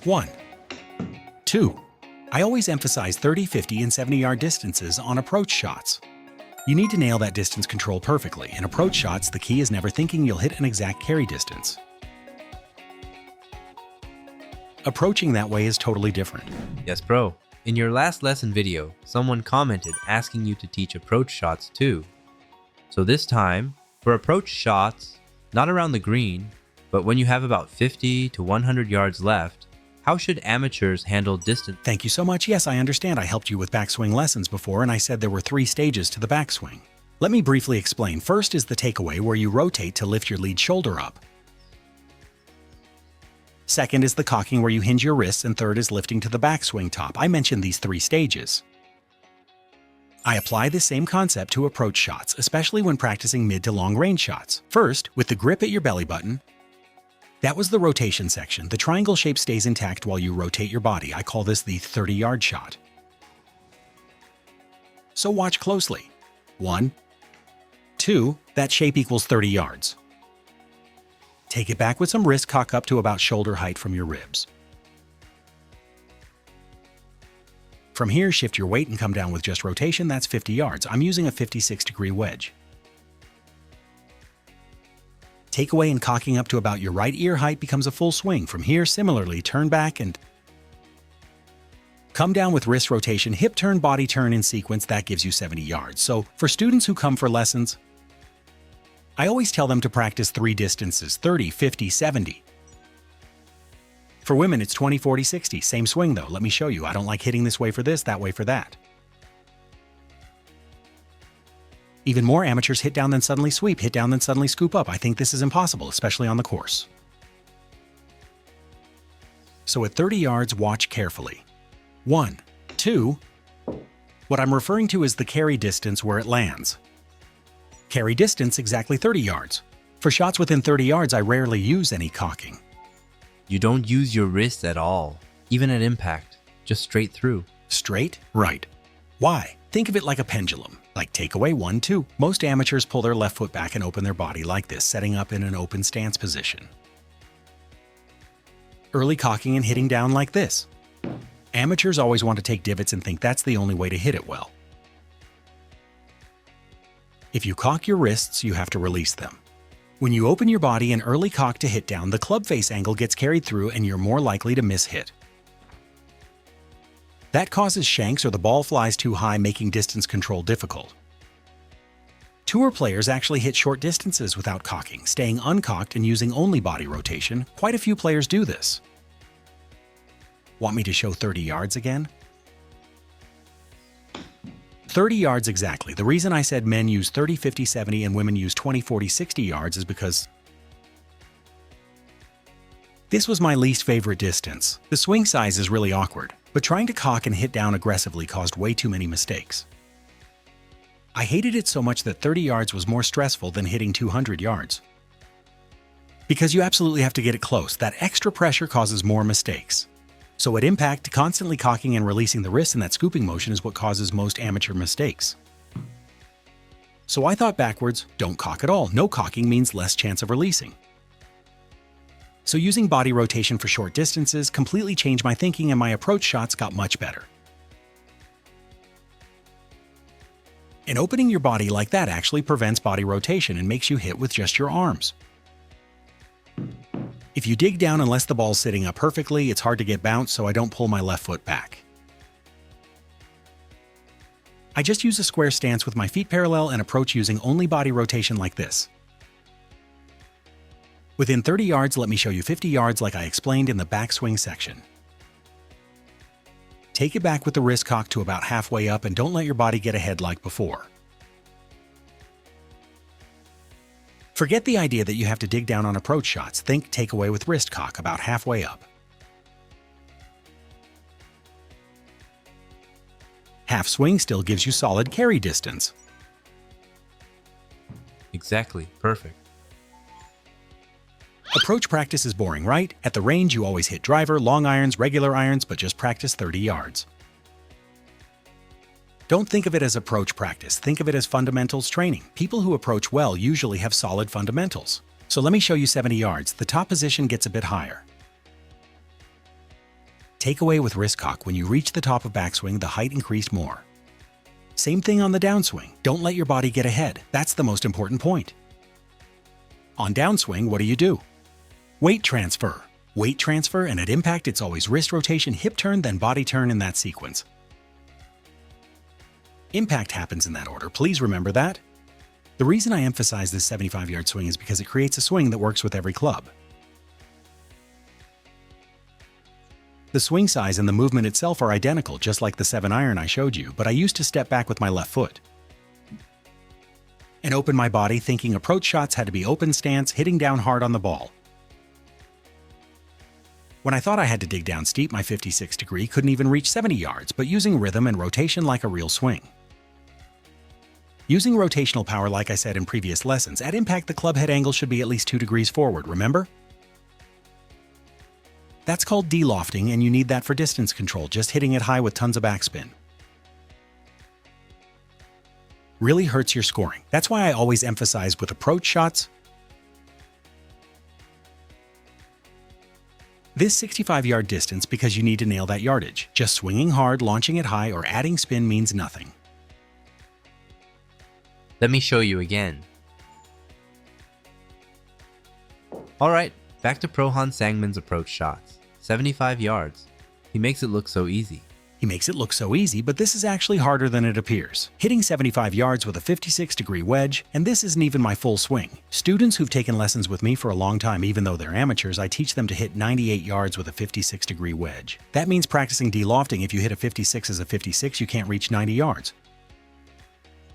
1, 2. I always emphasize 30, 50, and 70-yard distances on approach shots. You need to nail that distance control perfectly. In approach shots, the key is never thinking you'll hit an exact carry distance. Approaching that way is totally different. Yes, bro. In your last lesson video, someone commented asking you to teach approach shots too. So this time, for approach shots, not around the green, but when you have about 50 to 100 yards left, how should amateurs handle distance? Thank you so much. Yes, I understand. I helped you with backswing lessons before, and I said there were 3 stages to the backswing. Let me briefly explain. First is the takeaway, where you rotate to lift your lead shoulder up. Second is the cocking, where you hinge your wrists, and third is lifting to the backswing top. I mentioned these 3 stages. I apply the same concept to approach shots, especially when practicing mid to long range shots. First, with the grip at your belly button, that was the rotation section. The triangle shape stays intact while you rotate your body. I call this the 30-yard shot. So watch closely. 1, 2, that shape equals 30 yards. Take it back with some wrist cock up to about shoulder height from your ribs. From here, shift your weight and come down with just rotation. That's 50 yards. I'm using a 56-degree wedge. Takeaway and cocking up to about your right ear height becomes a full swing. From here, similarly, turn back and come down with wrist rotation, hip turn, body turn in sequence. That gives you 70 yards. So for students who come for lessons, I always tell them to practice 3 distances, 30, 50, 70. For women, it's 20, 40, 60. Same swing though. Let me show you. I don't like hitting this way for this, that way for that. Even more amateurs hit down then suddenly sweep, hit down then suddenly scoop up. I think this is impossible, especially on the course. So at 30 yards, watch carefully. 1, 2. What I'm referring to is the carry distance where it lands. Carry distance exactly 30 yards. For shots within 30 yards, I rarely use any cocking. You don't use your wrist at all, even at impact, just straight through. Straight? Right. Why? Think of it like a pendulum. Like takeaway 1, 2. Most amateurs pull their left foot back and open their body like this, setting up in an open stance position. Early cocking and hitting down like this. Amateurs always want to take divots and think that's the only way to hit it well. If you cock your wrists, you have to release them. When you open your body and early cock to hit down, the club face angle gets carried through and you're more likely to miss hit. That causes shanks or the ball flies too high, making distance control difficult. Tour players actually hit short distances without cocking, staying uncocked and using only body rotation. Quite a few players do this. Want me to show 30 yards again? 30 yards exactly. The reason I said men use 30, 50, 70 and women use 20, 40, 60 yards is because this was my least favorite distance. The swing size is really awkward, but trying to cock and hit down aggressively caused way too many mistakes. I hated it so much that 30 yards was more stressful than hitting 200 yards. Because you absolutely have to get it close. That extra pressure causes more mistakes. So at impact, constantly cocking and releasing the wrist in that scooping motion is what causes most amateur mistakes. So I thought backwards, don't cock at all. No cocking means less chance of releasing. So using body rotation for short distances completely changed my thinking and my approach shots got much better. And opening your body like that actually prevents body rotation and makes you hit with just your arms. If you dig down unless the ball's sitting up perfectly, it's hard to get bounced, so I don't pull my left foot back. I just use a square stance with my feet parallel and approach using only body rotation like this. Within 30 yards, let me show you 50 yards like I explained in the backswing section. Take it back with the wrist cock to about halfway up and don't let your body get ahead like before. Forget the idea that you have to dig down on approach shots. Think takeaway with wrist cock about halfway up. Half swing still gives you solid carry distance. Exactly, perfect. Approach practice is boring, right? At the range, you always hit driver, long irons, regular irons, but just practice 30 yards. Don't think of it as approach practice. Think of it as fundamentals training. People who approach well usually have solid fundamentals. So let me show you 70 yards. The top position gets a bit higher. Takeaway with wrist cock: when you reach the top of backswing, the height increased more. Same thing on the downswing. Don't let your body get ahead. That's the most important point. On downswing, what do? Weight transfer. Weight transfer, and at impact, it's always wrist rotation, hip turn, then body turn in that sequence. Impact happens in that order. Please remember that. The reason I emphasize this 75-yard swing is because it creates a swing that works with every club. The swing size and the movement itself are identical, just like the 7-iron I showed you, but I used to step back with my left foot and open my body, thinking approach shots had to be open stance, hitting down hard on the ball. When I thought I had to dig down steep, my 56-degree couldn't even reach 70 yards, but using rhythm and rotation like a real swing. Using rotational power, like I said in previous lessons, at impact the club head angle should be at least 2 degrees forward, remember? That's called delofting, and you need that for distance control, just hitting it high with tons of backspin. Really hurts your scoring. That's why I always emphasize with approach shots. This 65-yard distance because you need to nail that yardage. Just swinging hard, launching it high, or adding spin means nothing. Let me show you again. Alright, back to Prohan Sangman's approach shots. 75 yards. He makes it look so easy. He makes it look so easy, but this is actually harder than it appears. Hitting 75 yards with a 56-degree wedge, and this isn't even my full swing. Students who've taken lessons with me for a long time, even though they're amateurs, I teach them to hit 98 yards with a 56-degree wedge. That means practicing delofting. If you hit a 56 as a 56, you can't reach 90 yards.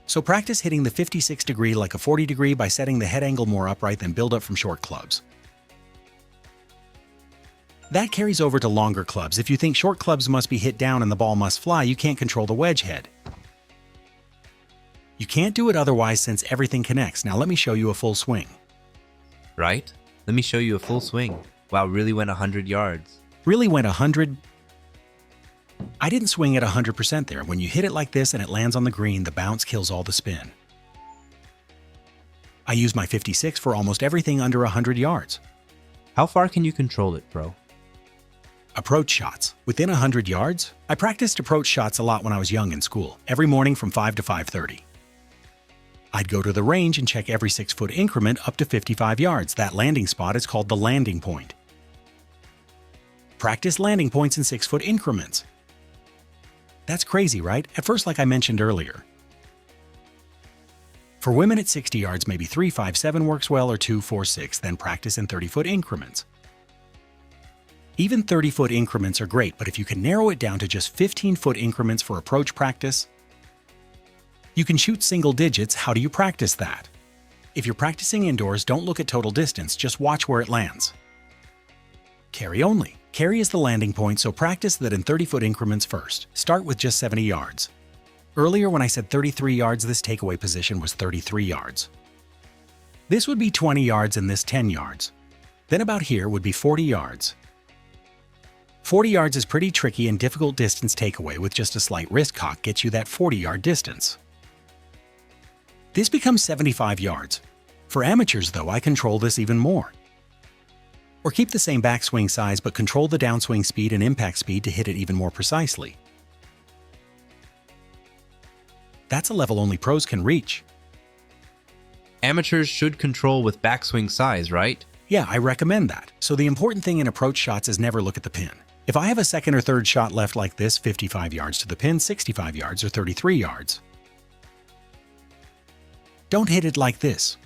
So practice hitting the 56-degree like a 40-degree by setting the head angle more upright, then build up from short clubs. That carries over to longer clubs. If you think short clubs must be hit down and the ball must fly, you can't control the wedge head. You can't do it otherwise since everything connects. Now let me show you a full swing. Right? Let me show you a full swing. Wow, really went 100 yards. Really went 100? I didn't swing at 100% there. When you hit it like this and it lands on the green, the bounce kills all the spin. I use my 56 for almost everything under 100 yards. How far can you control it, bro? Approach shots. Within 100 yards? I practiced approach shots a lot when I was young in school, every morning from 5 to 5:30. I'd go to the range and check every 6-foot increment up to 55 yards. That landing spot is called the landing point. Practice landing points in 6-foot increments. That's crazy, right? At first, like I mentioned earlier. For women at 60 yards, maybe 3, 5, 7 works well, or 2, 4, 6, then practice in 30-foot increments. Even 30-foot increments are great, but if you can narrow it down to just 15-foot increments for approach practice, you can shoot single digits. How do you practice that? If you're practicing indoors, don't look at total distance, just watch where it lands. Carry only. Carry is the landing point, so practice that in 30-foot increments first. Start with just 70 yards. Earlier when I said 33 yards, this takeaway position was 33 yards. This would be 20 yards and this 10 yards. Then about here would be 40 yards. 40 yards is pretty tricky and difficult distance takeaway. With just a slight wrist cock gets you that 40-yard distance. This becomes 75 yards. For amateurs though, I control this even more. Or keep the same backswing size but control the downswing speed and impact speed to hit it even more precisely. That's a level only pros can reach. Amateurs should control with backswing size, right? Yeah, I recommend that. So the important thing in approach shots is never look at the pin. If I have a second or third shot left like this, 55 yards to the pin, 65 yards, or 33 yards, don't hit it like this.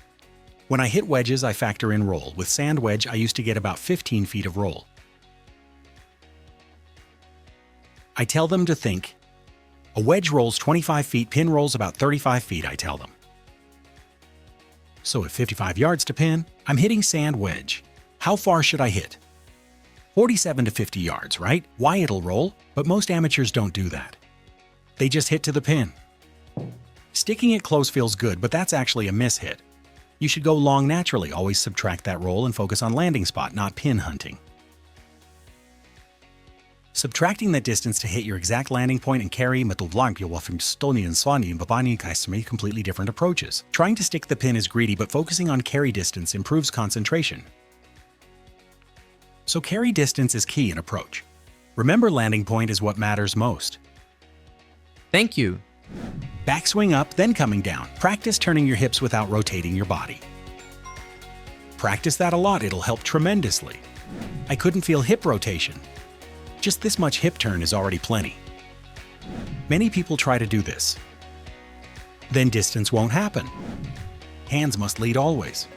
When I hit wedges, I factor in roll. With sand wedge, I used to get about 15 feet of roll. I tell them to think, a wedge rolls 25 feet, pin rolls about 35 feet, I tell them. So at 55 yards to pin, I'm hitting sand wedge. How far should I hit? 47 to 50 yards, right? Why it'll roll, but most amateurs don't do that. They just hit to the pin. Sticking it close feels good, but that's actually a miss hit. You should go long naturally, always subtract that roll and focus on landing spot, not pin hunting. Subtracting that distance to hit your exact completely different approaches. Trying to stick the pin is greedy, but focusing on carry distance improves concentration. So carry distance is key in approach. Remember, landing point is what matters most. Thank you. Backswing up, then coming down. Practice turning your hips without rotating your body. Practice that a lot, it'll help tremendously. I couldn't feel hip rotation. Just this much hip turn is already plenty. Many people try to do this. Then distance won't happen. Hands must lead always.